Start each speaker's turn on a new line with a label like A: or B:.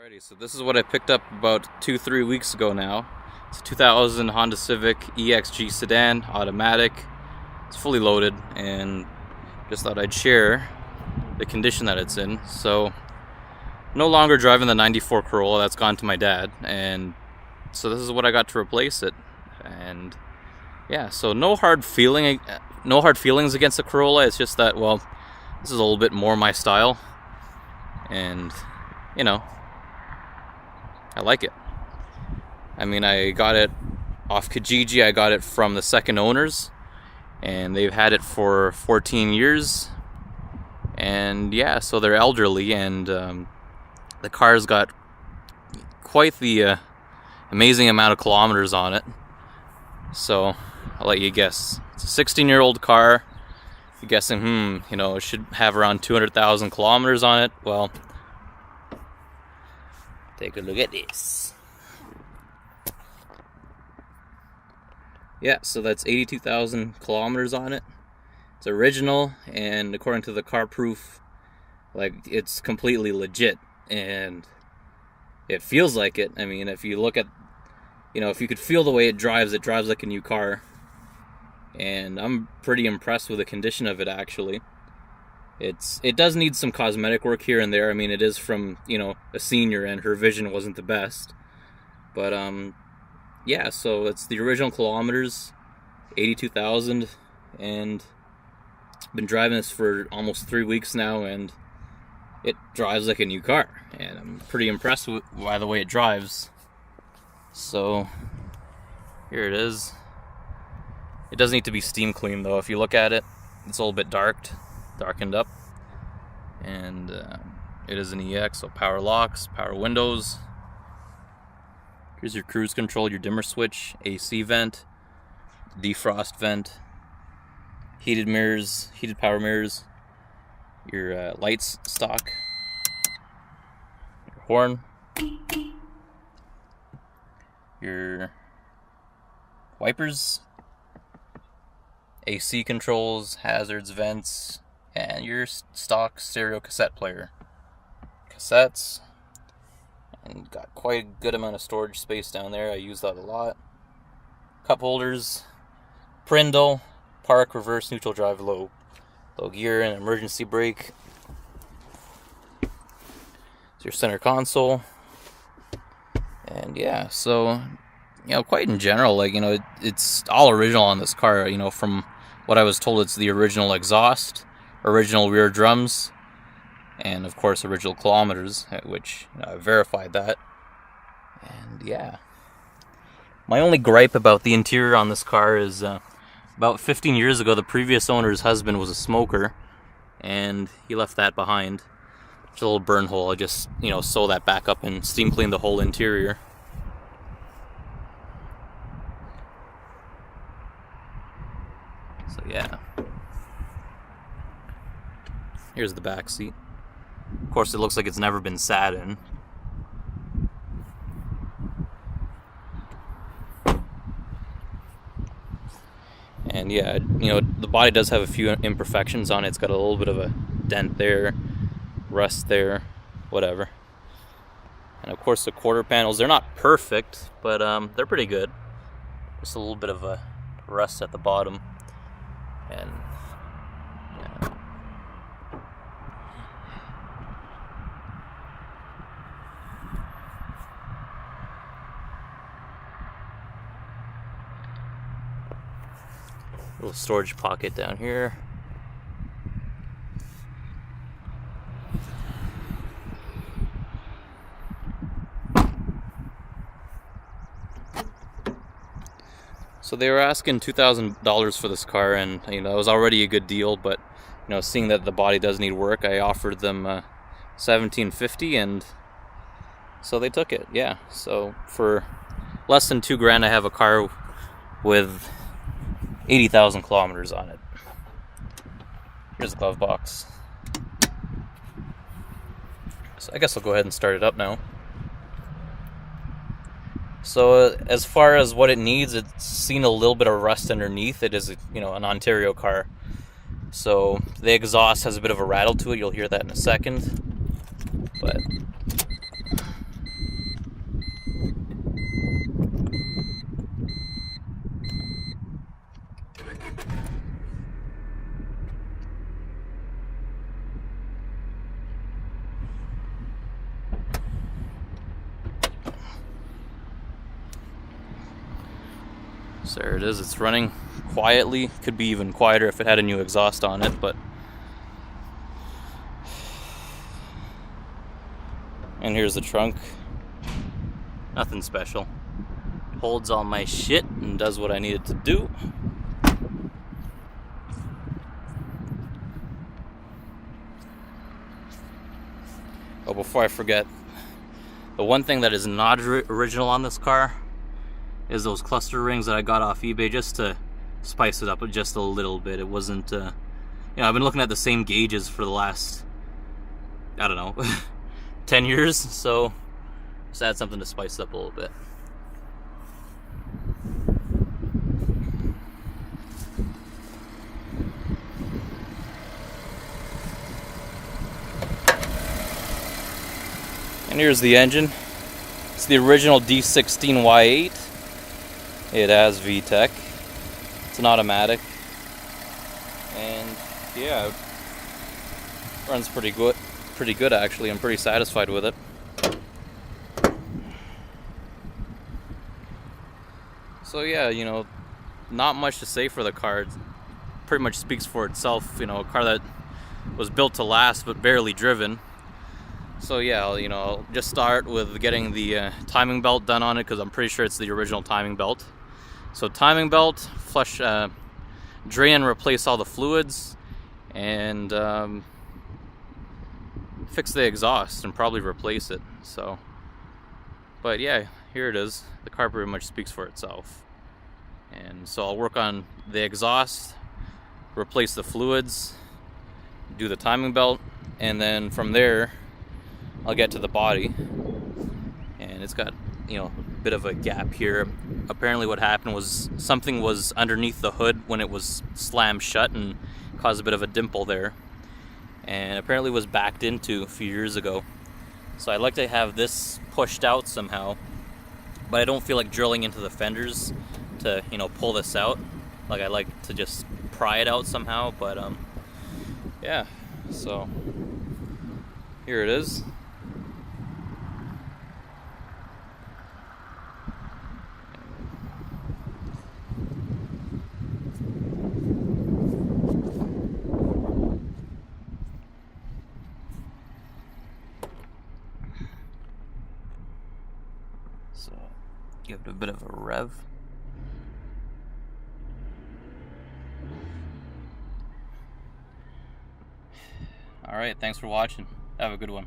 A: Alrighty, so this is what I picked up about 2-3 weeks ago now. It's a 2000 Honda Civic Ex sedan, automatic. It's fully loaded, and just thought I'd share the condition that it's in. So, no longer driving the 94 Corolla, that's gone to my dad, and so this is what I got to replace it. And yeah, so no hard feelings against the Corolla. It's just that, well, this is a little bit more my style, and you know, I like it. I mean, I got it off Kijiji. I got it from the second owners, and they've had it for 14 years. And yeah, so they're elderly, and the car's got quite the amazing amount of kilometers on it. So I'll let you guess. It's a 16-year-old car. You're guessing, it should have around 200,000 kilometers on it. Well, take a look at this. Yeah, so that's 82,000 kilometers on it. It's original, and according to the car proof, like, it's completely legit, and it feels like it. I mean, if you look at, if you could feel the way it drives like a new car. And I'm pretty impressed with the condition of it, actually. It does need some cosmetic work here and there. I mean, it is from, a senior, and her vision wasn't the best. But, yeah, so it's the original kilometers, 82,000, and been driving this for almost 3 weeks now, and it drives like a new car. And I'm pretty impressed by the way it drives. So, here it is. It does need to be steam cleaned, though. If you look at it, it's a little bit darkened up. And it is an EX, so power locks, power windows. Here's your cruise control, your dimmer switch, AC vent, defrost vent, heated mirrors, heated power mirrors, your lights stock, your horn, your wipers, AC controls, hazards, vents, and your stock stereo cassette player. Cassettes, and got quite a good amount of storage space down there. I use that a lot. Cup holders, Prindle, park, reverse, neutral drive, low gear, and emergency brake. It's your center console. And yeah, so, quite in general, it's all original on this car. From what I was told, it's the original exhaust, original rear drums, and of course original kilometers, which I verified that. And yeah, my only gripe about the interior on this car is about 15 years ago, the previous owner's husband was a smoker, and he left that behind. It's a little burn hole. I just sew that back up and steam clean the whole interior. So yeah, here's the back seat. Of course, it looks like it's never been sat in. And yeah, the body does have a few imperfections on it. It's got a little bit of a dent there, rust there, whatever. And of course, the quarter panels, they're not perfect, but they're pretty good. Just a little bit of a rust at the bottom. And yeah. Little storage pocket down here. So they were asking $2,000 for this car, and it was already a good deal. But seeing that the body does need work, I offered them $1,750, and so they took it. Yeah. So for less than $2,000, I have a car with 80,000 kilometers on it. Here's the glove box. So I guess I'll go ahead and start it up now. So as far as what it needs, it's seen a little bit of rust underneath. It is, an Ontario car. So the exhaust has a bit of a rattle to it. You'll hear that in a second. But So there it is. It's running quietly. Could be even quieter if it had a new exhaust on it, but... And here's the trunk. Nothing special. Holds all my shit and does what I need it to do. Oh, before I forget, the one thing that is not original on this car is those cluster rings that I got off eBay just to spice it up just a little bit. It wasn't, you know, I've been looking at the same gauges for the last, I don't know, 10 years, so just add something to spice it up a little bit. And here's the engine. It's the original D16Y8. It has VTEC. It's an automatic. And yeah, it runs pretty good actually. I'm pretty satisfied with it. So yeah, you know, not much to say for the car. It pretty much speaks for itself. You know, a car that was built to last but barely driven. So yeah, I'll just start with getting the timing belt done on it, because I'm pretty sure it's the original timing belt. So timing belt, flush, drain and replace all the fluids, and fix the exhaust and probably replace it. So, but yeah, here it is. The car pretty much speaks for itself. And so I'll work on the exhaust, replace the fluids, do the timing belt, and then from there I'll get to the body. And it's got, you know, a bit of a gap here. Apparently what happened was something was underneath the hood when it was slammed shut and caused a bit of a dimple there, and apparently was backed into a few years ago. So I'd like to have this pushed out somehow, but I don't feel like drilling into the fenders to, you know, pull this out. Like, I like to just pry it out somehow, but yeah, so here it is. So give it a bit of a rev. Alright, thanks for watching. Have a good one.